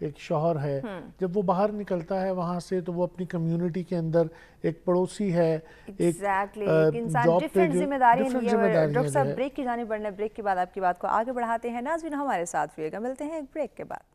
ایک شوہر ہے، جب وہ باہر نکلتا ہے وہاں سے تو وہ اپنی کمیونٹی کے اندر ایک پڑوسی ہے، ایک انسان ڈیفرنٹ ذمہ داریاں لیے ہوئے۔ ڈاکٹر جو صاحب ہے بریک کی جانب بڑھنا، بریک کے بعد آپ کی بات کو آگے بڑھاتے ہیں۔ ناظرین ہمارے ساتھ رہیے گا، ملتے ہیں ایک بریک کے بعد۔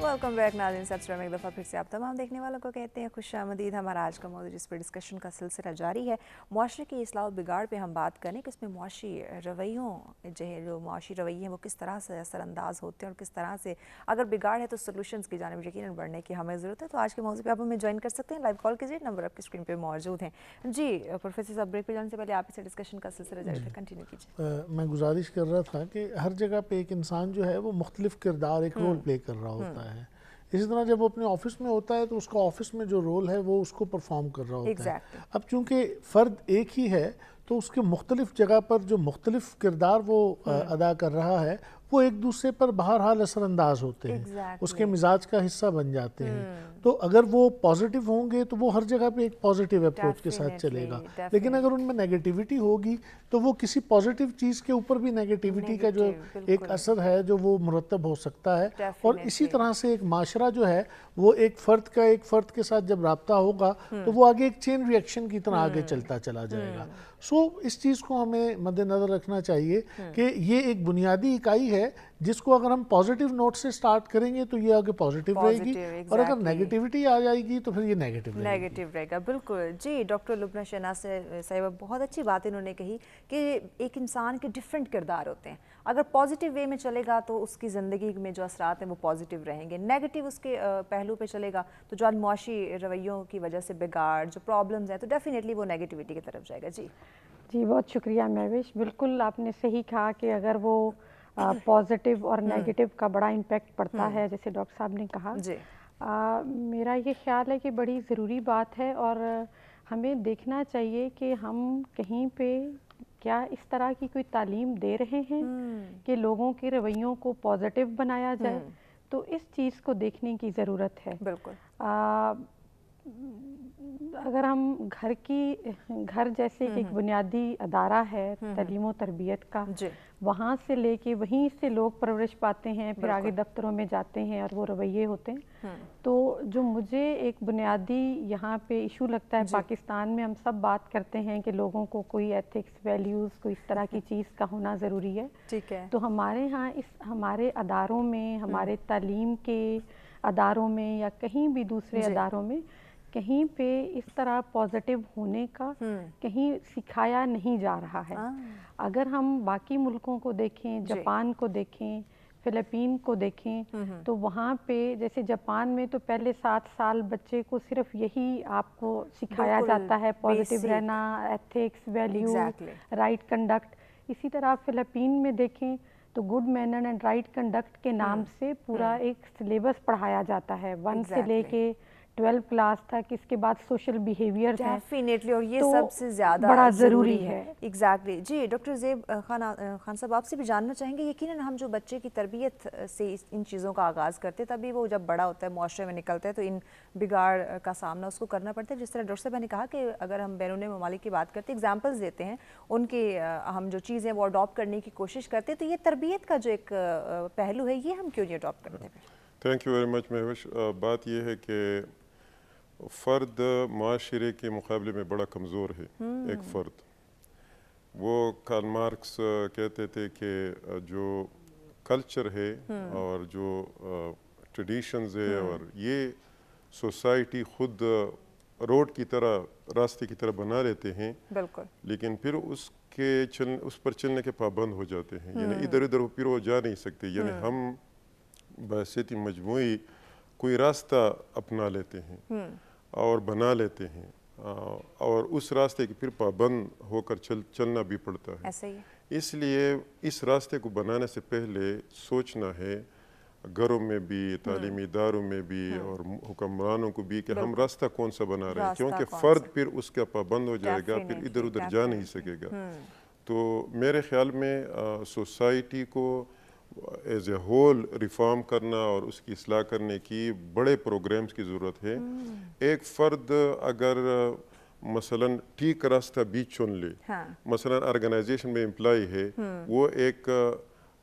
ویلکم بیک ناظرین، سب سے ایک دفعہ پھر سے آپ تمام دیکھنے والوں کو کہتے ہیں خوش آمدید۔ ہمارا آج کا موضوع جس پہ ڈسکشن کا سلسلہ جاری ہے، معاشرے کی اصلاح و بگاڑ پہ ہم بات کریں کہ اس میں معاشی رویوں جو معاشی رویے ہیں وہ کس طرح سے اثر انداز ہوتے ہیں اور کس طرح سے اگر بگاڑ ہے تو سولوشنز کی جانب یقیناً بڑھنے کی ہمیں ضرورت ہے۔ تو آج کے موضوع پہ آپ ہمیں جوائن کر سکتے ہیں، لائیو کال کیجیے، نمبر آپ کی اسکرین پہ موجود ہیں۔ جی پروفیسر صاحب، بریک پہ جانے سے پہلے آپ سے ڈسکشن کا سلسلہ جاری تھا، کنٹینیو کیجیے۔ میں گزارش کر رہا تھا کہ ہر جگہ پہ ایک انسان جو ہے وہ مختلف کردار، ایک رول پلے کر رہا ہوتا ہے۔ اسی طرح جب وہ اپنے آفس میں ہوتا ہے تو اس کا آفس میں جو رول ہے وہ اس کو پرفارم کر رہا ہوتا ہے۔ اب چونکہ فرد ایک ہی ہے تو اس کے مختلف جگہ پر جو مختلف کردار وہ ادا کر رہا ہے وہ ایک دوسرے پر بہرحال اثر انداز ہوتے ہیں، اس کے مزاج کا حصہ بن جاتے ہیں۔ تو اگر وہ پازیٹیو ہوں گے تو وہ ہر جگہ پہ ایک پازیٹیو اپروچ کے ساتھ چلے گا، لیکن اگر ان میں نیگیٹیوٹی ہوگی تو وہ کسی پازیٹیو چیز کے اوپر بھی نیگیٹیوٹی کا جو ایک اثر ہے جو وہ مرتب ہو سکتا ہے۔ اور اسی طرح سے ایک معاشرہ جو ہے وہ ایک فرد کے ساتھ جب رابطہ ہوگا تو وہ آگے ایک چین ری ایکشن کی طرح آگے چلتا چلا جائے گا۔ اس چیز کو ہمیں مد نظر رکھنا چاہیے کہ یہ ایک بنیادی اکائی ہے جس کو اگر ہم پازیٹیو نوٹ سے سٹارٹ کریں گے تو یہ آگے پازیٹیو رہے گی، اور اگر نیگیٹیوٹی آ جائے گی تو پھر یہ نیگیٹیو رہے گا۔ بالکل جی، ڈاکٹر لبنہ شہناز صاحبہ بہت اچھی بات انہوں نے کہی کہ ایک انسان کے ڈیفرنٹ کردار ہوتے ہیں۔ اگر پازیٹیو وے میں چلے گا تو اس کی زندگی میں جو اثرات ہیں وہ پازیٹیو رہیں گے، نیگیٹیو اس کے پہلو پہ چلے گا تو جو معاشی رویوں کی وجہ سے بگاڑ، جو پرابلمز ہیں، تو ڈیفینیٹلی وہ نیگیٹیوٹی کی طرف جائے گا۔ جی بہت شکریہ مہوش، بالکل آپ نے صحیح کہا کہ اگر وہ پازیٹیو اور نیگیٹیو کا بڑا امپیکٹ پڑتا ہے جیسے ڈاکٹر صاحب نے کہا۔ میرا یہ خیال ہے کہ بڑی ضروری بات ہے اور ہمیں دیکھنا چاہیے کہ ہم کہیں پہ کیا اس طرح کی کوئی تعلیم دے رہے ہیں کہ لوگوں کے رویوں کو پازیٹیو بنایا جائے، تو اس چیز کو دیکھنے کی ضرورت ہے۔ بالکل اگر ہم گھر جیسے کہ ایک بنیادی ادارہ ہے تعلیم و تربیت کا، وہاں سے لے کے وہیں سے لوگ پرورش پاتے ہیں، پھر آگے دفتروں میں جاتے ہیں اور وہ رویے ہوتے ہیں۔ تو جو مجھے ایک بنیادی یہاں پہ ایشو لگتا ہے، پاکستان میں ہم سب بات کرتے ہیں کہ لوگوں کو کوئی ایتھکس، ویلیوز، کوئی اس طرح کی چیز کا ہونا ضروری ہے۔ تو ہمارے ہاں ہمارے اداروں میں، ہمارے تعلیم کے اداروں میں یا کہیں بھی دوسرے اداروں میں کہیں پہ اس طرح پازیٹیو ہونے کا کہیں سکھایا نہیں جا رہا ہے۔ اگر ہم باقی ملکوں کو دیکھیں، جاپان کو دیکھیں، فلپین کو دیکھیں، تو وہاں پہ جیسے جاپان میں تو پہلے 7 سال بچے کو صرف یہی آپ کو سکھایا جاتا ہے، پازیٹیو رہنا، ایتھکس، ویلیو، رائٹ کنڈکٹ۔ اسی طرح فلپین میں دیکھیں تو good manner and right conduct کے نام سے پورا ایک سلیبس پڑھایا جاتا ہے، 1 سے لے کے 12 کلاس تک، اس کے بعد سوشل بیہیویئر ہے، ڈیفینیٹلی، اور یہ سب سے زیادہ بڑا ضروری ہے۔ ایگزیکٹلی جی، ڈاکٹر زیب خان صاحب آپ سے بھی جاننا چاہیں گے، یقیناً ہم جو بچے کی تربیت سے ان چیزوں کا آغاز کرتے تبھی وہ جب بڑا ہوتا ہے، معاشرے میں نکلتا ہے تو ان بگاڑ کا سامنا اس کو کرنا پڑتا ہے۔ جس طرح ڈاکٹر صاحب نے کہا کہ اگر ہم بیرون ممالک کی بات کرتے ہیں، ایگزامپلز دیتے ہیں، ان کے ہم جو چیزیں وہ اڈاپٹ کرنے کی کوشش کرتے ہیں، تو یہ تربیت کا جو ایک پہلو ہے یہ ہم کیوں نہیں اڈاپٹ کرتے؟ Thank you very much Mehwish. بات یہ ہے کہ فرد معاشرے کے مقابلے میں بڑا کمزور ہے۔ ایک فرد، وہ کارل مارکس کہتے تھے کہ جو کلچر ہے اور جو ٹریڈیشنز ہے اور یہ سوسائٹی خود روڈ کی طرح، راستے کی طرح بنا لیتے ہیں، لیکن پھر اس پر چلنے کے پابند ہو جاتے ہیں، یعنی ادھر ادھر پھر وہ جا نہیں سکتے۔ یعنی ہم بحیثیت مجموعی کوئی راستہ اپنا لیتے ہیں اور بنا لیتے ہیں اور اس راستے کے پھر پابند ہو کر چلنا بھی پڑتا ہے. ایسے ہی اس لیے اس راستے کو بنانے سے پہلے سوچنا ہے گھروں میں بھی، تعلیمی اداروں میں بھی اور حکمرانوں کو بھی کہ ہم راستہ کون سا بنا رہے ہیں، کیونکہ فرد پھر اس کا پابند ہو جائے گا، پھر ادھر ادھر جا نہیں سکے گا. تو میرے خیال میں سوسائٹی کو ایز اے ہول ریفارم کرنا اور اس کی اصلاح کرنے کی بڑے پروگرامز کی ضرورت ہے. ایک فرد اگر مثلاً ٹھیک راستہ بھی چن لے، مثلاً آرگنائزیشن میں امپلائی ہے، وہ ایک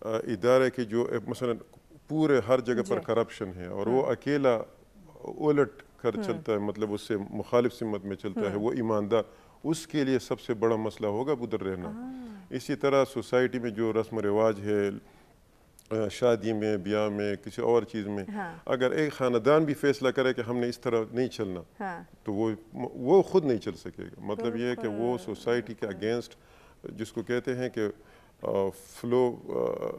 ادارے کی جو مثلاً پورے ہر جگہ پر کرپشن ہے اور وہ اکیلا الٹ کر چلتا ہے، مطلب اس سے مخالف سمت میں چلتا ہے، وہ ایماندار، اس کے لیے سب سے بڑا مسئلہ ہوگا ادھر رہنا. اسی طرح سوسائٹی میں جو رسم و رواج ہے، شادی میں، بیاہ میں، کسی اور چیز میں، اگر ایک خاندان بھی فیصلہ کرے کہ ہم نے اس طرح نہیں چلنا تو وہ خود نہیں چل سکے گا. مطلب یہ ہے کہ وہ سوسائٹی کے اگینسٹ، جس کو کہتے ہیں کہ فلو،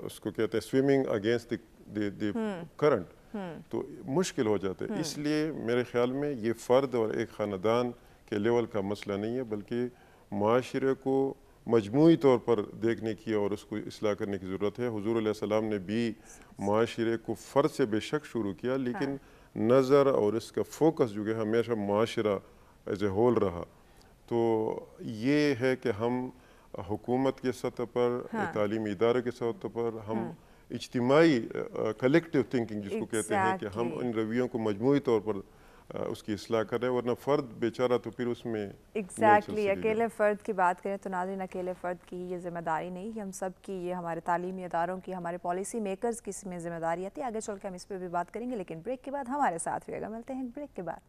اس کو کہتے ہیں سوئمنگ اگینسٹ دی کرنٹ، تو مشکل ہو جاتا ہے. اس لیے میرے خیال میں یہ فرد اور ایک خاندان کے لیول کا مسئلہ نہیں ہے، بلکہ معاشرے کو مجموعی طور پر دیکھنے کی اور اس کو اصلاح کرنے کی ضرورت ہے. حضور علیہ السلام نے بھی معاشرے کو فرد سے بے شک شروع کیا، لیکن نظر اور اس کا فوکس جو ہے ہمیشہ معاشرہ ایز اے ہول رہا. تو یہ ہے کہ ہم حکومت کے سطح پر، تعلیمی ادارے کے سطح پر، ہم اجتماعی کلیکٹیو تھنکنگ جس کو کہتے ہیں، کہ ہم ان رویوں کو مجموعی طور پر اس کی اصلاح کر رہے ہیں، ورنہ فرد بیچارہ تو پھر اس میں ایگزیکٹلی اکیلے فرد کی بات کریں تو ناظرین اکیلے فرد کی یہ ذمہ داری نہیں، یہ ہم سب کی، یہ ہمارے تعلیمی اداروں کی، ہمارے پالیسی میکرز کی اس میں ذمہ داری آتی ہے. آگے چل کے ہم اس پہ بھی بات کریں گے، لیکن بریک کے بعد ہمارے ساتھ رہیے گا. ملتے ہیں بریک کے بعد.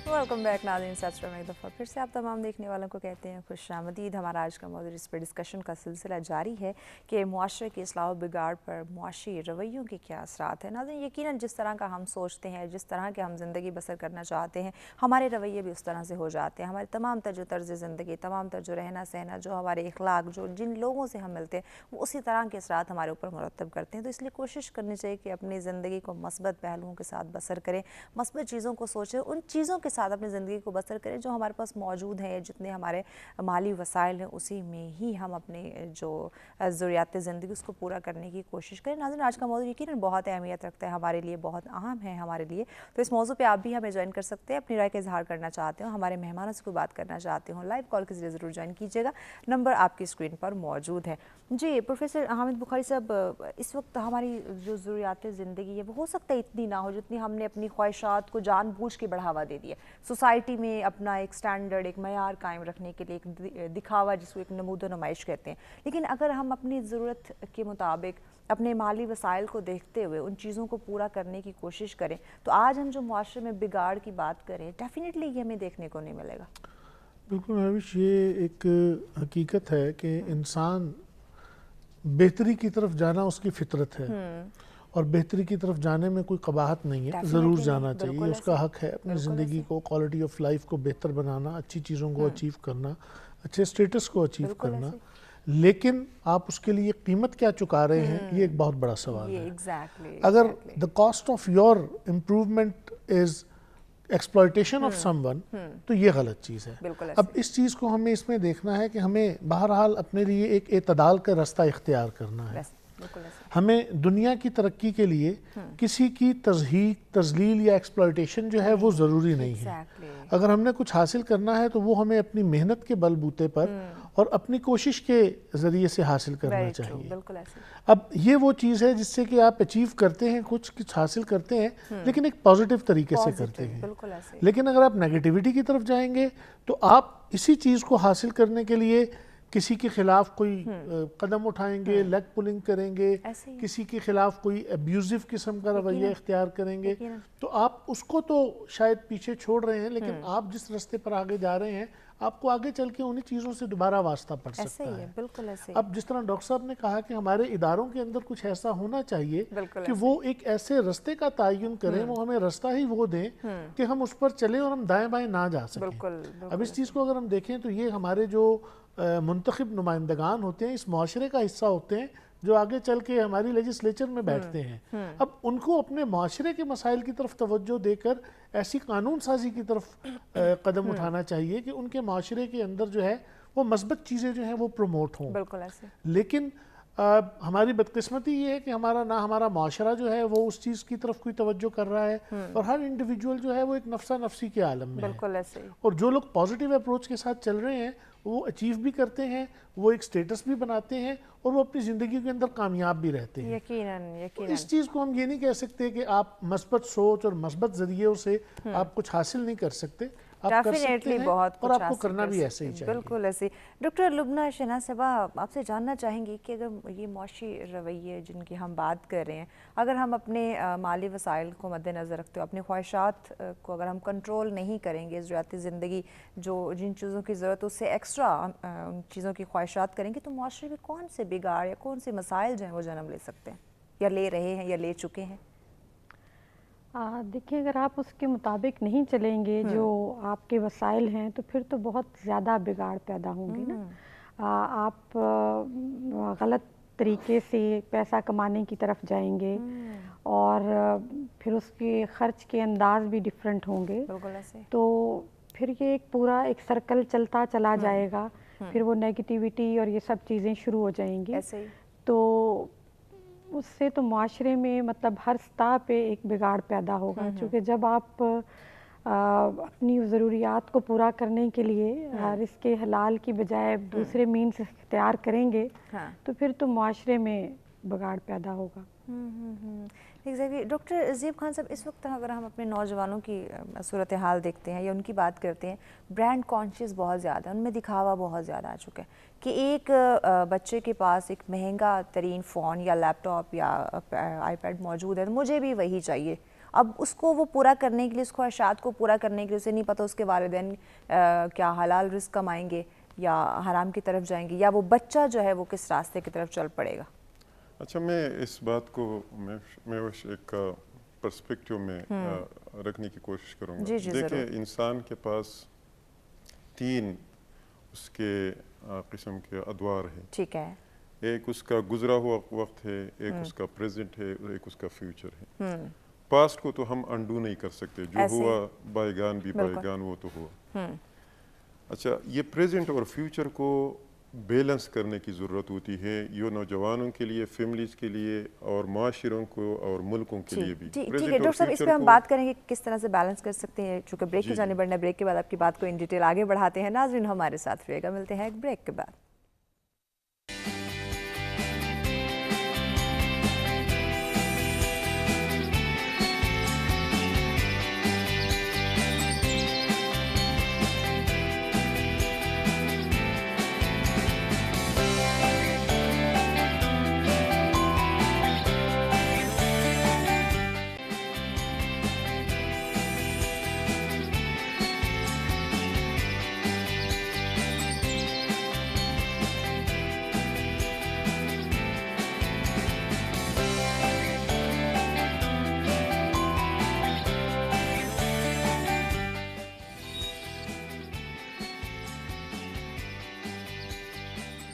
ویلکم بیک ناظرین، ساتھ میں ایک دفعہ پھر سے آپ تمام دیکھنے والوں کو کہتے ہیں خوش آمدید. ہمارا آج کا موضوع اس پر ڈسکشن کا سلسلہ جاری ہے کہ معاشرے کی اصلاح و بگاڑ پر معاشی رویوں کے کیا اثرات ہیں. ناظرین یقیناً جس طرح کا ہم سوچتے ہیں، جس طرح کے ہم زندگی بسر کرنا چاہتے ہیں، ہمارے رویے بھی اس طرح سے ہو جاتے ہیں. ہمارے تمام تر جو طرز زندگی، تمام تر جو رہنا سہنا، جو ہمارے اخلاق، جو جن لوگوں سے ہم ملتے ہیں، وہ اسی طرح کے اثرات ہمارے اوپر مرتب کرتے ہیں. تو اس لیے کوشش کرنی چاہیے کہ اپنی زندگی کو مثبت پہلوؤں کے ساتھ بسر کریں، مثبت چیزوں کو سوچیں، ان چیزوں کے ساتھ اپنی زندگی کو بسر کریں جو ہمارے پاس موجود ہیں. جتنے ہمارے مالی وسائل ہیں اسی میں ہی ہم اپنے جو ضروریات زندگی اس کو پورا کرنے کی کوشش کریں. ناظرین آج کا موضوع یقیناً بہت اہمیت رکھتا ہے ہمارے لیے، بہت اہم ہے ہمارے لیے. تو اس موضوع پہ آپ بھی ہمیں جوائن کر سکتے ہیں، اپنی رائے کا اظہار کرنا چاہتے ہو، ہمارے مہمانوں سے کوئی بات کرنا چاہتے ہوں، لائیو کال کے ذریعے ضرور جوائن کیجیے گا. نمبر آپ کی اسکرین پر موجود ہے. جی پروفیسر حامد بخاری صاحب، اس وقت ہماری جو ضروریات زندگی ہے وہ ہو سکتا ہے اتنی نہ ہو جتنی ہم نے اپنی خواہشات کو جان بوجھ کے بڑھاوا دے دیا. سوسائٹی میں اپنا ایک سٹینڈرڈ، ایک معیار قائم رکھنے کے لیے ایک دکھاوا جس کو ایک نمود و نمائش کہتے ہیں. لیکن اگر ہم اپنی ضرورت کے مطابق اپنے مالی وسائل کو دیکھتے ہوئے ان چیزوں کو پورا کرنے کی کوشش کریں تو آج ہم جو معاشرے میں بگاڑ کی بات کریں ڈیفینیٹلی یہ ہمیں دیکھنے کو نہیں ملے گا. بالکل مہوش، یہ ایک حقیقت ہے کہ انسان بہتری کی طرف جانا اس کی فطرت ہے، اور بہتری کی طرف جانے میں کوئی قباحت نہیں ہے، ضرور جانا چاہیے. اس کا حق ہے اپنی زندگی کو، کوالٹی آف لائف کو بہتر بنانا، اچھی چیزوں کو اچیو کرنا، اچھے سٹیٹس کو اچیو کرنا. لیکن آپ اس کے لیے قیمت کیا چکا رہے ہیں، یہ ایک بہت بڑا سوال ہے. اگر the cost of your improvement is exploitation of someone تو یہ غلط چیز ہے. اب اس چیز کو ہمیں اس میں دیکھنا ہے کہ ہمیں بہرحال اپنے لیے ایک اعتدال کا راستہ اختیار کرنا ہے. ہمیں دنیا کی ترقی کے لیے کسی کی تضحیک، تذلیل یا ایکسپلائٹیشن جو ہے وہ ضروری نہیں ہے. اگر ہم نے کچھ حاصل کرنا ہے تو وہ ہمیں اپنی محنت کے بل بوتے پر اور اپنی کوشش کے ذریعے سے حاصل کرنا چاہیے. اب یہ وہ چیز ہے جس سے کہ آپ اچیو کرتے ہیں، کچھ حاصل کرتے ہیں لیکن ایک پازیٹیو طریقے سے کرتے ہیں. لیکن اگر آپ نیگیٹیوٹی کی طرف جائیں گے تو آپ اسی چیز کو حاصل کرنے کے لیے کسی کے خلاف کوئی قدم اٹھائیں گے، لیگ پولنگ کریں گے، کسی کے خلاف کوئی ابیوزو قسم کا رویہ اختیار کریں گے، تو آپ اس کو تو شاید پیچھے چھوڑ رہے ہیں، لیکن آپ جس راستے پر آگے جا رہے ہیں آپ کو آگے چل کے انہی چیزوں سے دوبارہ واسطہ پڑ سکتا ہے. اب جس طرح ڈاکٹر صاحب نے کہا کہ ہمارے اداروں کے اندر کچھ ایسا ہونا چاہیے کہ وہ ایک ایسے راستے کا تعین کریں، وہ ہمیں راستہ ہی وہ دیں کہ ہم اس پر چلیں اور ہم دائیں بائیں نہ جا سکیں. اب اس چیز کو اگر ہم دیکھیں تو یہ ہمارے جو منتخب نمائندگان ہوتے ہیں اس معاشرے کا حصہ ہوتے ہیں جو آگے چل کے ہماری لیجسلیچر میں بیٹھتے ہیں. اب ان کو اپنے معاشرے کے مسائل کی طرف توجہ دے کر ایسی قانون سازی کی طرف قدم اٹھانا چاہیے کہ ان کے معاشرے کے اندر جو ہے وہ مثبت چیزیں جو ہیں وہ پروموٹ ہوں. لیکن ہماری بدقسمتی یہ ہے کہ ہمارا معاشرہ جو ہے وہ اس چیز کی طرف کوئی توجہ کر رہا ہے اور ہر انڈیویجول جو ہے وہ ایک نفسا نفسی کے عالم میں ہے. اور جو لوگ پازیٹیو اپروچ کے ساتھ چل رہے ہیں وہ اچیو بھی کرتے ہیں، وہ ایک سٹیٹس بھی بناتے ہیں اور وہ اپنی زندگی کے اندر کامیاب بھی رہتے ہیں. یقیناً اس چیز کو ہم یہ نہیں کہہ سکتے کہ آپ مثبت سوچ اور مثبت ذریعوں سے آپ کچھ حاصل نہیں کر سکتے. ڈیفینیٹلی بہت اور آپ کو کرنا بھی ایسے ہی چاہیے. بالکل ایسے. ڈاکٹر لبنہ شہناز صاحبہ آپ سے جاننا چاہیں گی کہ اگر یہ معاشی رویے جن کی ہم بات کر رہے ہیں، اگر ہم اپنے مالی وسائل کو مد نظر رکھتے ہو، اپنی خواہشات کو اگر ہم کنٹرول نہیں کریں گے، ضروریاتی زندگی جن چیزوں کی ضرورت اس سے ایکسٹرا ان چیزوں کی خواہشات کریں گے، تو معاشرے میں کون سے بگاڑ یا کون سے مسائل جو ہیں وہ جنم لے سکتے ہیں یا لے رہے ہیں یا لے چکے ہیں؟ دیکھیں، اگر آپ اس کے مطابق نہیں چلیں گے جو آپ کے وسائل ہیں تو پھر تو بہت زیادہ بگاڑ پیدا ہوں گے نا. آپ غلط طریقے سے پیسہ کمانے کی طرف جائیں گے اور پھر اس کے خرچ کے انداز بھی ڈیفرنٹ ہوں گے، تو پھر یہ ایک پورا ایک سرکل چلتا چلا جائے گا. پھر وہ نیگیٹیوٹی اور یہ سب چیزیں شروع ہو جائیں گی. تو اس سے تو معاشرے میں مطلب ہر سطح پہ ایک بگاڑ پیدا ہوگا، چونکہ جب آپ اپنی ضروریات کو پورا کرنے کے لیے رزق حلال کی بجائے دوسرے مینز اختیار کریں گے تو پھر تو معاشرے میں بگاڑ پیدا ہوگا. ایگزیکٹلی. ڈاکٹر زیب خان صاحب، اس وقت اگر ہم اپنے نوجوانوں کی صورتحال دیکھتے ہیں یا ان کی بات کرتے ہیں، برانڈ کانشیس بہت زیادہ ہے، ان میں دکھاوا بہت زیادہ آ چکا ہے کہ ایک بچے کے پاس ایک مہنگا ترین فون یا لیپ ٹاپ یا آئی پیڈ موجود ہے، مجھے بھی وہی چاہیے. اب اس کو وہ پورا کرنے کے لیے، اس خواہشات کو پورا کرنے کے لیے، اسے نہیں پتہ اس کے والدین کیا حلال رزق کمائیں گے یا حرام کی طرف جائیں گے، یا وہ بچہ جو ہے وہ کس راستے کی طرف چل پڑے گا. اچھا، میں اس بات کو میں ایک پرسپیکٹیو میں رکھنے کی کوشش کروں گا. دیکھیں، انسان کے پاس 3 اس کے قسم کے ادوار ہیں. ٹھیک ہے. ایک اس کا گزرا ہوا وقت ہے، ایک اس کا پریزنٹ ہے اور ایک اس کا فیوچر ہے. پاسٹ کو تو ہم انڈو نہیں کر سکتے، جو ہوا بائی گان بھی بائی گان وہ تو ہوا. اچھا، یہ پریزنٹ اور فیوچر کو بیلنس کرنے کی ضرورت ہوتی ہے، یہ نوجوانوں کے لیے، فیملیز کے لیے اور معاشروں کو اور ملکوں کے لیے بھی. ٹھیک ہے ڈاکٹر صاحب، اس پہ ہم بات کریں گے کس طرح سے بیلنس کر سکتے ہیں، چونکہ بریک کی جانب بڑھنا ہے. بریک کے بعد آپ کی بات کو ان ڈیٹیل آگے بڑھاتے ہیں. ناظرین ہمارے ساتھ رہے گا، ملتے ہیں ایک بریک کے بعد.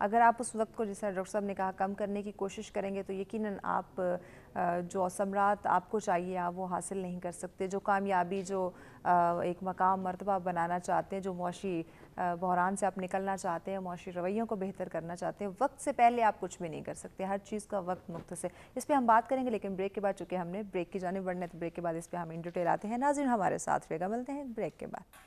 اگر آپ اس وقت کو جیسے ڈاکٹر صاحب نے کہا کم کرنے کی کوشش کریں گے تو یقیناً آپ جو ثمرات آپ کو چاہیے آپ وہ حاصل نہیں کر سکتے. جو کامیابی، جو ایک مقام مرتبہ بنانا چاہتے ہیں، جو معاشی بحران سے آپ نکلنا چاہتے ہیں، معاشی رویوں کو بہتر کرنا چاہتے ہیں، وقت سے پہلے آپ کچھ بھی نہیں کر سکتے. ہر چیز کا وقت مختصر. اس پہ ہم بات کریں گے لیکن بریک کے بعد، چونکہ ہم نے بریک کی جانب بڑھنا ہے تو بریک کے بعد اس پہ ہم ان ڈیٹیل آتے ہیں. ناظرین ہمارے ساتھ رہے گا، ملتے ہیں بریک کے بعد.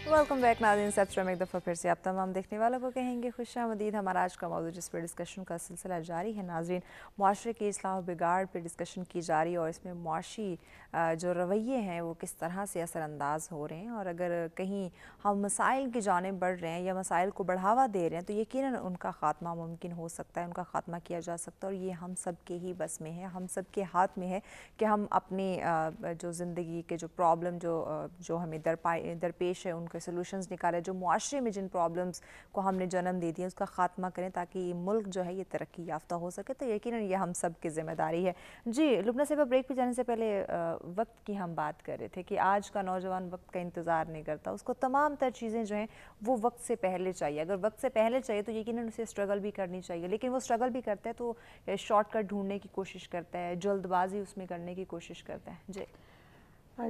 ویلکم بیک ناظرین. سبسٹریم ایک دفعہ پھر سے آپ تمام دیکھنے والوں کو کہیں گے خوش آمدید. ہمارا آج کا موضوع جس پہ ڈسکشن کا سلسلہ جاری ہے ناظرین، معاشرے کی اصلاح و بگاڑ پہ ڈسکشن کی جا رہی ہے، اور اس میں معاشی جو رویے ہیں وہ کس طرح سے اثر انداز ہو رہے ہیں، اور اگر کہیں ہم مسائل کی جانب بڑھ رہے ہیں یا مسائل کو بڑھاوا دے رہے ہیں تو یقیناً ان کا خاتمہ ممکن ہو سکتا ہے، ان کا خاتمہ کیا جا سکتا ہے. اور یہ ہم سب کے ہی بس میں ہے، ہم سب کے ہاتھ میں ہے کہ ہم اپنی جو زندگی کے جو پرابلم جو ہمیں درپیش ہے ان کے سلوشنز نکالیں. جو معاشرے میں جن پرابلمز کو ہم نے جنم دے دیا اس کا خاتمہ کریں تاکہ یہ ملک جو ہے یہ ترقی یافتہ ہو سکے. تو یقیناً یہ ہم سب کی ذمہ داری ہے. جی لبنہ صاحبہ، بریک پہ جانے سے پہلے وقت کی ہم بات کر رہے تھے کہ آج کا نوجوان وقت کا انتظار نہیں کرتا، اس کو تمام تر چیزیں جو ہیں وہ وقت سے پہلے چاہیے. اگر وقت سے پہلے چاہیے تو یقیناً اسے اسٹرگل بھی کرنی چاہیے، لیکن وہ اسٹرگل بھی کرتا ہے تو شارٹ کٹ ڈھونڈنے کی کوشش کرتا ہے، جلد بازی اس میں کرنے کی کوشش کرتا ہے.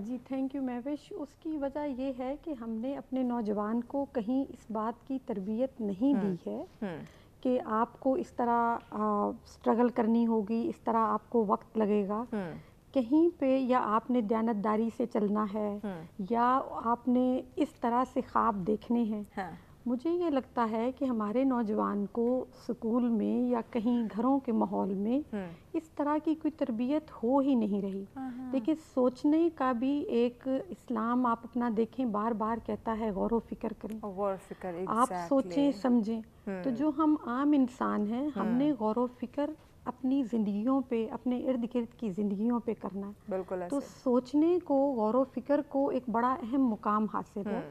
جی تھینک یو مہوش. اس کی وجہ یہ ہے کہ ہم نے اپنے نوجوان کو کہیں اس بات کی تربیت نہیں دی ہے کہ آپ کو اس طرح اسٹرگل کرنی ہوگی، اس طرح آپ کو وقت لگے گا. کہیں پہ یا آپ نے دیانتداری سے چلنا ہے یا آپ نے اس طرح سے خواب دیکھنے ہیں. مجھے یہ لگتا ہے کہ ہمارے نوجوان کو سکول میں یا کہیں گھروں کے ماحول میں اس طرح کی کوئی تربیت ہو ہی نہیں رہی. دیکھیں سوچنے کا بھی ایک اسلام آپ اپنا دیکھیں بار بار کہتا ہے غور و فکر کریں، آپ سوچیں سمجھیں. تو جو ہم عام انسان ہیں ہم نے غور و فکر اپنی زندگیوں پہ، اپنے ارد گرد کی زندگیوں پہ کرنا ہے. تو سوچنے کو، غور و فکر کو ایک بڑا اہم مقام حاصل ہے.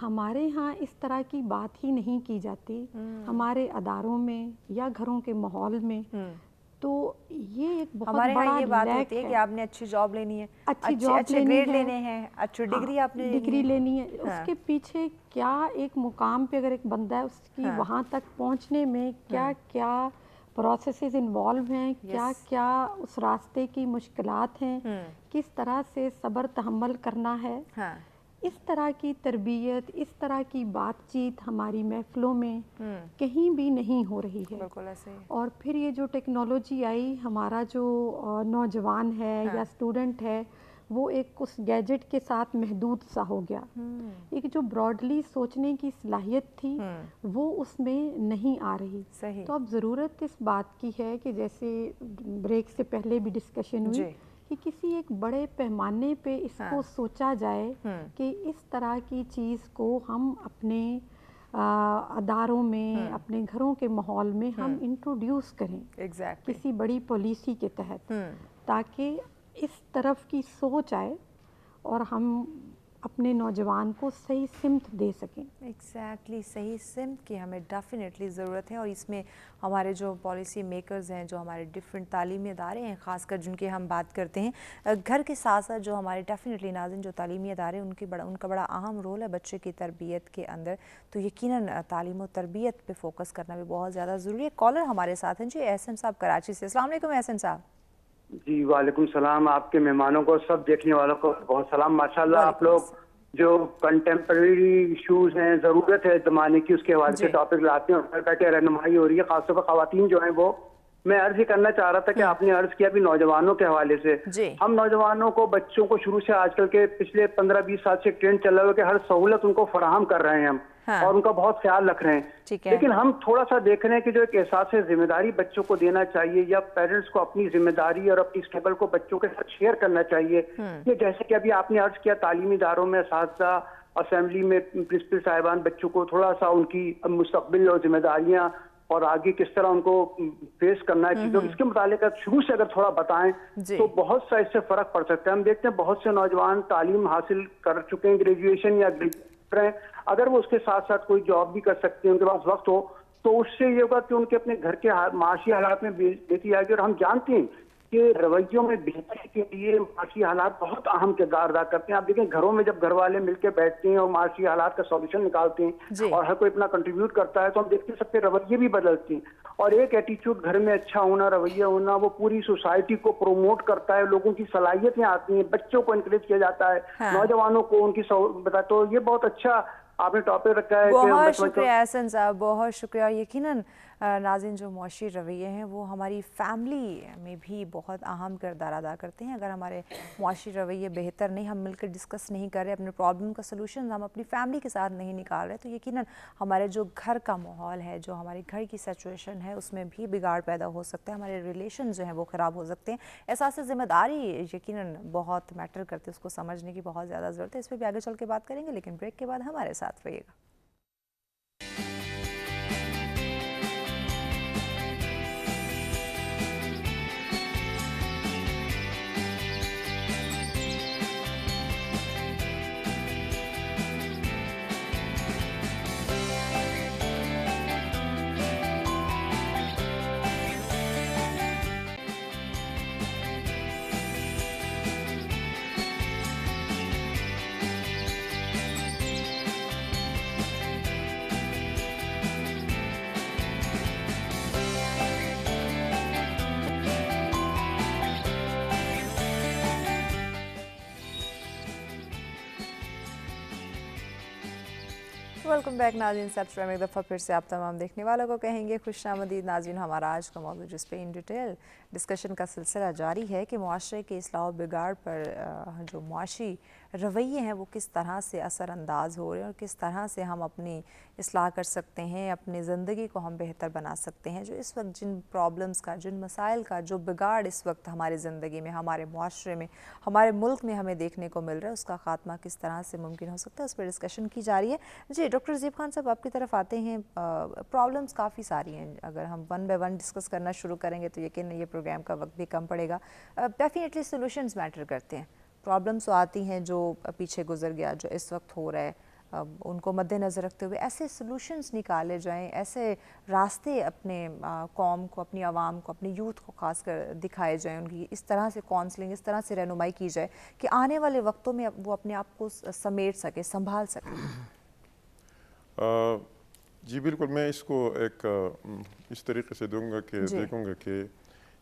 ہمارے ہاں اس طرح کی بات ہی نہیں کی جاتی ہمارے اداروں میں یا گھروں کے ماحول میں. تو یہ ایک بہت بڑا ہمارے یہ بات ہوتی ہے کہ آپ نے اچھی جاب لینی ہے، اچھے گریڈ لینے ہیں، اچھی ڈگری آپ نے ڈگری لینی ہے. اس کے پیچھے کیا ایک مقام پہ اگر ایک بندہ ہے اس کی وہاں تک پہنچنے میں کیا کیا پروسیسز انوالو ہیں، کیا کیا اس راستے کی مشکلات ہیں، کس طرح سے صبر تحمل کرنا ہے. اس طرح کی تربیت، اس طرح کی بات چیت ہماری محفلوں میں کہیں بھی نہیں ہو رہی ہے. اور پھر یہ جو ٹیکنالوجی آئی، ہمارا جو نوجوان ہے یا اسٹوڈنٹ ہے وہ ایک اس گیجٹ کے ساتھ محدود سا ہو گیا. ایک جو براڈلی سوچنے کی صلاحیت تھی وہ اس میں نہیں آ رہی. تو اب ضرورت اس بات کی ہے کہ جیسے بریک سے پہلے بھی ڈسکشن ہوئی کہ کسی ایک بڑے پیمانے پہ اس کو سوچا جائے کہ اس طرح کی چیز کو ہم اپنے اداروں میں، اپنے گھروں کے ماحول میں ہم انٹروڈیوس کریں کسی بڑی پالیسی کے تحت، تاکہ اس طرف کی سوچ آئے اور ہم اپنے نوجوان کو صحیح سمت دے سکیں. ایگزیکٹلی صحیح سمت کی ہمیں ڈیفینیٹلی ضرورت ہے. اور اس میں ہمارے جو پالیسی میکرز ہیں، جو ہمارے ڈفرینٹ تعلیمی ادارے ہیں خاص کر جن کی ہم بات کرتے ہیں، گھر کے ساتھ ساتھ جو ہمارے ڈیفینیٹلی ناظرین جو تعلیمی ادارے ان کا بڑا اہم رول ہے بچے کی تربیت کے اندر. تو یقیناً تعلیم و تربیت پہ فوکس کرنا بھی بہت زیادہ ضروری ہے. کالر ہمارے ساتھ ہیں جی احسن صاحب کراچی سے. السلام علیکم احسن صاحب. جی وعلیکم السلام. آپ کے مہمانوں کو، سب دیکھنے والوں کو بہت سلام. ماشاءاللہ آپ لوگ جو کنٹمپریری ایشوز ہیں، ضرورت ہے زمانے کی، اس کے حوالے سے ٹاپک لاتے ہیں اور بیٹھے رہنمائی ہو رہی ہے. خاص طور پر خواتین جو ہیں وہ میں عرض یہ کرنا چاہ رہا تھا کہ آپ نے عرض کیا بھی نوجوانوں کے حوالے سے. ہم نوجوانوں کو, بچوں کو شروع سے آج کل کے پچھلے 15-20 سال سے ٹرینڈ چل رہا ہے کہ ہر سہولت ان کو فراہم کر رہے ہیں ہم, اور ان کا بہت خیال رکھ رہے ہیں. لیکن ہم تھوڑا سا دیکھ رہے ہیں کہ جو ایک احساس ذمہ داری بچوں کو دینا چاہیے, یا پیرنٹس کو اپنی ذمہ داری اور اپنی اسٹرگل کو بچوں کے ساتھ شیئر کرنا چاہیے. یہ جیسے کہ ابھی آپ نے عرض کیا تعلیمی اداروں میں اساتذہ, اسمبلی میں پرنسپل صاحبان بچوں کو تھوڑا سا ان کی مستقبل اور ذمہ داریاں اور آگے کس طرح ان کو فیس کرنا ہے چیزوں, اس کے متعلق شروع سے اگر تھوڑا بتائیں تو بہت سا اس سے فرق پڑ سکتا ہے. ہم دیکھتے ہیں بہت سے نوجوان تعلیم حاصل کر چکے ہیں, گریجویشن یا اگر وہ اس کے ساتھ ساتھ کوئی جاب بھی کر سکتے ہیں, ان کے پاس وقت ہو, تو اس سے یہ ہوگا کہ ان کے اپنے گھر کے معاشی حالات میں بہتری آئے گی. اور ہم جانتے ہیں کہ رویوں میں بہتری کے لیے معاشی حالات بہت اہم کردار ادا کرتے ہیں. آپ دیکھیں گھروں میں جب گھر والے مل کے بیٹھتے ہیں اور معاشی حالات کا سولوشن نکالتے ہیں اور ہر کوئی اپنا کنٹریبیوٹ کرتا ہے, تو ہم دیکھتے ہیں سب کے رویے بھی بدلتے ہیں. اور ایک ایٹیچیوڈ گھر میں اچھا ہونا, رویہ ہونا, وہ پوری سوسائٹی کو پروموٹ کرتا ہے, لوگوں کی صلاحیتیں آتی ہیں, بچوں کو انکریج کیا جاتا ہے, نوجوانوں کو ان کی بتا. تو یہ بہت اچھا آپ نے ٹاپک رکھا ہے. بہت شکریہ احسن صاحب, بہت شکریہ. یقیناً ناظرین جو معاشی رویے ہیں وہ ہماری فیملی میں بھی بہت اہم کردار ادا کرتے ہیں. اگر ہمارے معاشی رویے بہتر نہیں, ہم مل کر ڈسکس نہیں کر رہے, اپنے پرابلم کا سلوشن ہم اپنی فیملی کے ساتھ نہیں نکال رہے, تو یقیناً ہمارے جو گھر کا ماحول ہے, جو ہمارے گھر کی سچویشن ہے, اس میں بھی بگاڑ پیدا ہو سکتا ہے, ہمارے ریلیشن جو ہیں وہ خراب ہو سکتے ہیں. احساس ذمہ داری یقیناً بہت میٹر کرتے, اس کو سمجھنے کی بہت زیادہ ضرورت ہے. اس پہ بھی آگے چل کے بات کریں گے, لیکن بریک کے بعد ہمارے ساتھ رہیے گا. ویلکم بیک ناظرین. سب سے ایک دفعہ پھر سے آپ تمام دیکھنے والوں کو کہیں گے خوش آمدید. ناظرین, ہمارا آج کا موضوع جس پہ ان ڈیٹیل ڈسکشن کا سلسلہ جاری ہے کہ معاشرے کے اصلاح و بگاڑ پر جو معاشی رویے ہیں وہ کس طرح سے اثر انداز ہو رہے ہیں, اور کس طرح سے ہم اپنی اصلاح کر سکتے ہیں, اپنی زندگی کو ہم بہتر بنا سکتے ہیں. جو اس وقت جن پرابلمز کا, جن مسائل کا جو بگاڑ اس وقت ہماری زندگی میں, ہمارے معاشرے میں, ہمارے ملک میں ہمیں دیکھنے کو مل رہا ہے, اس کا خاتمہ کس طرح سے ممکن ہو سکتا ہے, اس پہ ڈسکشن کی جا رہی ہے. جی ڈاکٹر رضیب خان صاحب, آپ کی طرف آتے ہیں. پرابلمز کافی ساری ہیں, اگر ہم ون بائی ون ڈسکس کرنا شروع کریں گے تو یقیناً یہ پروگرام کا وقت بھی کم پڑے گا. ڈیفینیٹلی سولوشنز میٹر کرتے ہیں. پرابلمز تو آتی ہیں جو پیچھے گزر گیا, جو اس وقت ہو رہا ہے, ان کو مد نظر رکھتے ہوئے ایسے سلوشنز نکالے جائیں, ایسے راستے اپنے قوم کو, اپنی عوام کو, اپنی یوتھ کو خاص کر دکھائے جائیں, ان کی اس طرح سے کاؤنسلنگ, اس طرح سے رہنمائی کی جائے کہ آنے والے وقتوں میں وہ اپنے آپ کو سمیٹ سکے, سنبھال سکے. جی بالکل, میں اس کو ایک اس طریقے سے دوں گا کہ دیکھوں گا کہ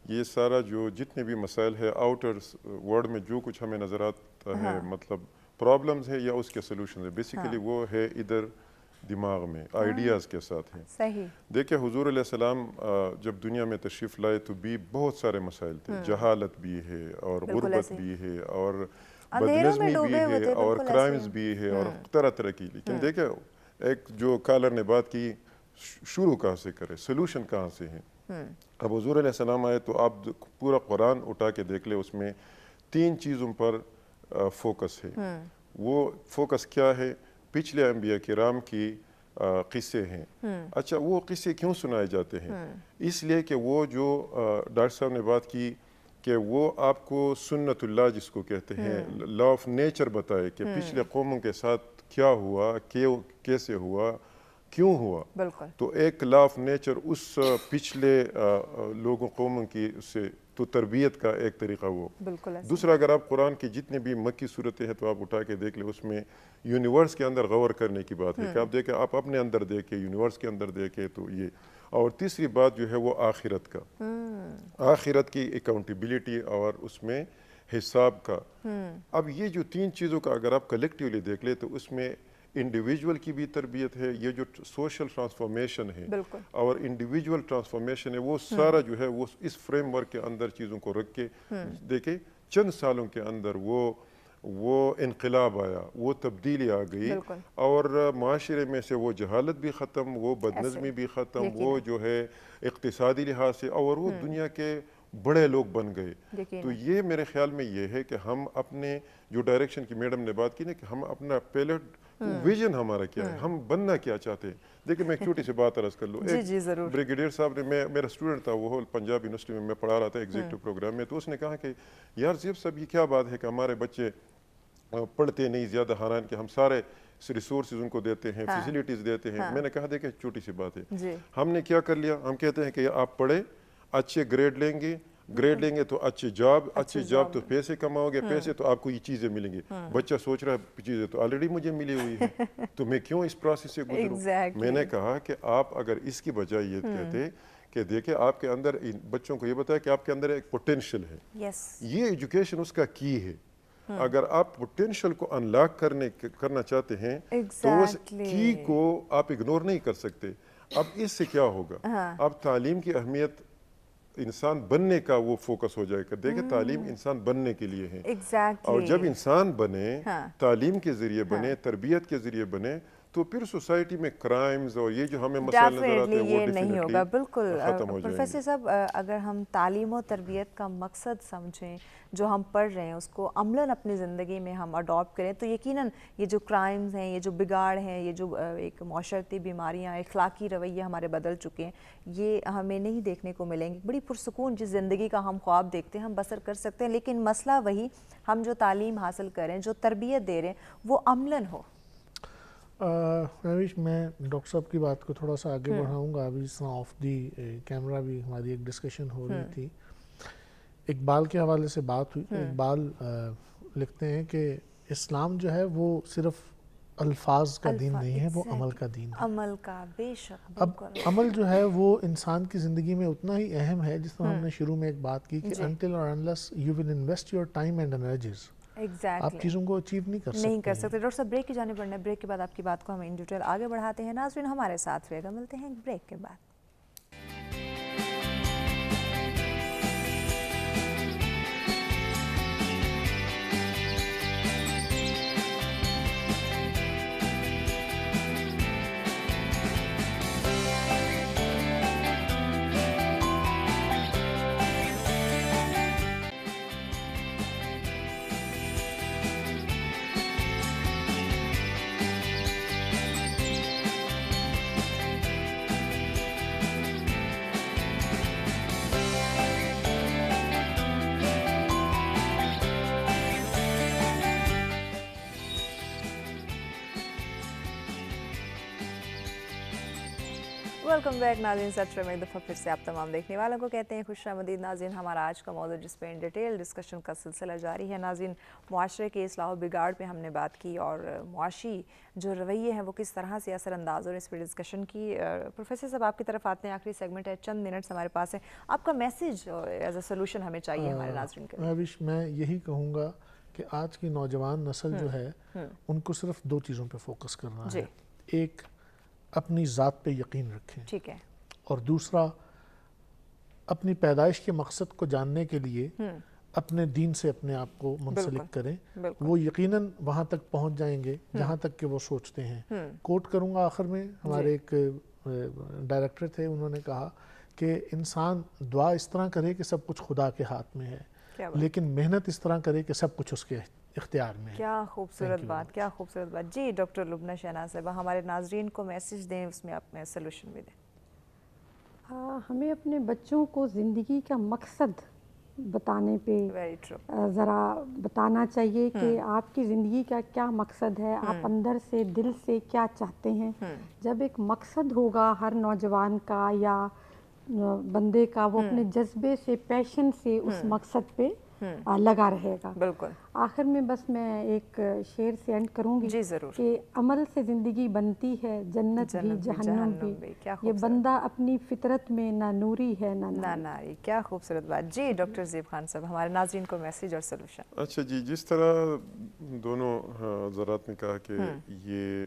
یہ سارا جو جتنے بھی مسائل ہے آؤٹر ورلڈ میں جو کچھ ہمیں نظر آتا ہے, مطلب پرابلمز ہے یا اس کے سلوشن ہے, بیسیکلی وہ ہے ادھر دماغ میں, آئیڈیاز کے ساتھ ہیں. صحیح. دیکھیں حضور علیہ السلام جب دنیا میں تشریف لائے تو بھی بہت سارے مسائل تھے, جہالت بھی ہے اور غربت بھی ہے اور بدنظمی بھی ہے اور کرائمز بھی ہے اور طرح طرح کی. لیکن دیکھیں ایک جو کالر نے بات کی, شروع کہاں سے کرے, سلوشن کہاں سے ہیں. اب حضور علیہ السلام آئے تو آپ پورا قرآن اٹھا کے دیکھ لیں, اس میں 3 چیزوں پر فوکس ہے. وہ فوکس کیا ہے؟ پچھلے انبیاء کرام کی قصے ہیں. اچھا, وہ قصے کیوں سنائے جاتے ہیں؟ اس لیے کہ وہ جو ڈاکٹر صاحب نے بات کی کہ وہ آپ کو سنت اللہ جس کو کہتے ہیں, لا آف نیچر بتائے کہ پچھلے قوموں کے ساتھ کیا ہوا, کیسے ہوا, کیوں ہوا. تو ایک لا آف نیچر اس پچھلے لوگوں قوموں کی سے تو تربیت کا ایک طریقہ وہ. دوسرا, اگر آپ قرآن کی جتنے بھی مکی صورتیں ہیں تو آپ اٹھا کے دیکھ لیں, اس میں یونیورس کے اندر غور کرنے کی بات ہے کہ آپ دیکھیں, آپ اپنے اندر دیکھیں, یونیورس کے اندر دیکھیں, تو یہ. اور تیسری بات جو ہے وہ آخرت کا, آخرت کی اکاؤنٹیبلٹی اور اس میں حساب کا. اب یہ جو 3 چیزوں کا اگر آپ کلیکٹیولی دیکھ لیں تو اس میں انڈیویجول کی بھی تربیت ہے، یہ جو سوشل ٹرانسفارمیشن ہے اور انڈیویجول ٹرانسفارمیشن ہے، وہ سارا جو ہے وہ اس فریم ورک کے اندر چیزوں کو رکھ کے دیکھیں چند سالوں کے اندر وہ انقلاب آیا، وہ تبدیلی آ گئی اور معاشرے میں سے وہ جہالت بھی ختم، وہ بدنظمی بھی ختم، وہ جو ہے اقتصادی لحاظ سے اور وہ دنیا کے بڑے لوگ بن گئے۔ تو یہ میرے خیال میں یہ ہے کہ ہم اپنے جو ڈائریکشن کی میڈم نے بات کی نا کہ ہم اپنا پہلے ویژن ہمارا کیا ہے، ہم بننا کیا چاہتے ہیں۔ دیکھیں میں ایک چھوٹی سی بات عرض کر لوں، ایک بریگیڈیئر صاحب نے، میرا اسٹوڈنٹ تھا، وہ پنجاب یونیورسٹی میں پڑھا رہا تھا ایگزیکٹو پروگرام میں، تو اس نے کہا کہ یار زیب صاحب یہ کیا بات ہے کہ ہمارے بچے پڑھتے نہیں زیادہ، حالانکہ ہم سارے ریسورسز ان کو دیتے ہیں، فیسیلیٹیز دیتے ہیں۔ میں نے کہا دیکھیں چھوٹی سی بات ہے، ہم نے کیا کر لیا، ہم کہتے ہیں کہ آپ پڑھے، اچھے گریڈ لیں گے تو اچھی جاب تو پیسے کماؤ گے، پیسے تو آپ کو یہ چیزیں ملیں گی۔ بچہ سوچ رہا ہے چیزیں تو آلریڈی مجھے ملی ہوئی ہے، تو میں کیوں اس پروسیس سے گزروں؟ میں نے کہا کہ آپ اگر اس کی بجائے یہ کہتے کہ دیکھیں آپ کے اندر، بچوں کو یہ بتایا کہ آپ کے اندر ایک پوٹینشل ہے، یہ ایجوکیشن اس کا کی ہے۔ اگر آپ پوٹینشل کو انلاک کرنا چاہتے ہیں تو اس کی کو آپ اگنور نہیں کر سکتے۔ اب اس سے کیا ہوگا، اب تعلیم کی اہمیت انسان بننے کا وہ فوکس ہو جائے گا۔ دیکھیں تعلیم انسان بننے کے لیے ہے، اور جب انسان بنے، تعلیم کے ذریعے بنے، تربیت کے ذریعے بنے، تو پھر سوسائٹی میں کرائمز اور یہ جو ہمیں مسائل نظر آتے ہیں وہ نہیں ہوگا۔ بالکل ختم ہو جائیں گے۔ پروفیسر صاحب، اگر ہم تعلیم و تربیت کا مقصد سمجھیں، جو ہم پڑھ رہے ہیں اس کو عملاً اپنی زندگی میں ہم اڈاپٹ کریں، تو یقیناً یہ جو کرائمز ہیں، یہ جو بگاڑ ہیں، یہ جو ایک معاشرتی بیماریاں، اخلاقی رویے ہمارے بدل چکے ہیں، یہ ہمیں نہیں دیکھنے کو ملیں گے۔ بڑی پرسکون جس زندگی کا ہم خواب دیکھتے ہیں ہم بسر کر سکتے ہیں، لیکن مسئلہ وہی، ہم جو تعلیم حاصل کریں، جو تربیت دے رہے ہیں، وہ عملاً ہو۔ میں ڈاکٹر صاحب کی بات کو تھوڑا سا آگے بڑھاؤں گا۔ ابھی آف دی کیمرہ بھی ہماری ایک ڈسکشن ہو رہی تھی، اقبال کے حوالے سے بات ہوئی۔ اقبال لکھتے ہیں کہ اسلام جو ہے وہ صرف الفاظ کا دین نہیں ہے، وہ عمل کا دین ہے۔ عمل کا، بے شک۔ اب عمل جو ہے وہ انسان کی زندگی میں اتنا ہی اہم ہے جس طرح ہم نے شروع میں ایک بات کی کہ until or unless you will invest your time and energies، آپ چیزوں کو اچیو نہیں کر سکتے۔ ڈاکٹر صاحب بریک کی جانب بڑھنا ہے، بریک کے بعد آپ کی بات کو ہم ان ڈیٹیل آگے بڑھاتے ہیں۔ ناظرین ہمارے ساتھ رہے گا، ملتے ہیں بریک کے بعد۔ ویلکم بیک ناظرین، سچ میں ایک دفعہ پھر سے آپ تمام دیکھنے والوں کو کہتے ہیں خوش آمدید۔ ناظرین ہمارا آج کا موضوع جس پہ ان ڈیٹیل ڈسکشن کا سلسلہ جاری ہے، ناظرین معاشرے کے اصلاح و بگاڑ پہ ہم نے بات کی اور معاشی جو رویے ہیں وہ کس طرح سے اثر انداز، اور اس پہ ڈسکشن کی۔ پروفیسر صاحب آپ کی طرف آتے ہیں، آخری سیگمنٹ ہے، چند منٹس ہمارے پاس ہیں، آپ کا میسج ایز اے سولوشن ہمیں چاہیے ہمارے ناظرین کے لیے۔ میں یہی کہوں گا کہ آج کی نوجوان نسل جو ہے ان کو صرف دو چیزوں پہ فوکس کرنا ہے۔ ایک، اپنی ذات پہ یقین رکھیں، ٹھیک ہے، اور دوسرا اپنی پیدائش کے مقصد کو جاننے کے لیے اپنے دین سے اپنے آپ کو منسلک کریں۔ وہ یقیناً وہاں تک پہنچ جائیں گے جہاں تک کہ وہ سوچتے ہیں۔ کوٹ کروں گا آخر میں، ہمارے ایک ڈائریکٹر تھے، انہوں نے کہا کہ انسان دعا اس طرح کرے کہ سب کچھ خدا کے ہاتھ میں ہے، لیکن محنت اس طرح کرے کہ سب کچھ اس کے اختیار میں ہے۔ کیا خوبصورت بات، کیا خوبصورت بات۔ جی ڈاکٹر لبنہ شہناز صاحبہ، ہمارے ناظرین کو میسج دیں، اس میں آپ سلوشن بھی دیں۔ ہمیں اپنے بچوں کو زندگی کا مقصد بتانے پہ ذرا بتانا چاہیے کہ آپ کی زندگی کا کیا مقصد ہے، آپ اندر سے دل سے کیا چاہتے ہیں۔ جب ایک مقصد ہوگا ہر نوجوان کا یا بندے کا، وہ اپنے جذبے سے، پیشن سے اس مقصد پہ لگا رہے گا۔ بالکل۔ آخر میں بس میں ایک شعر سے اینڈ کروں گی کہ عمل سے زندگی بنتی ہے، جنت بھی جہنم بھی، یہ بندہ اپنی فطرت میں نہ نوری ہے نہ ناری۔ کیا خوبصورت بات۔ جی ڈاکٹر زیب خان صاحب، ہمارے ناظرین کو میسج اور سلوشن۔ اچھا جی، جس طرح دونوں حضرات نے کہا کہ یہ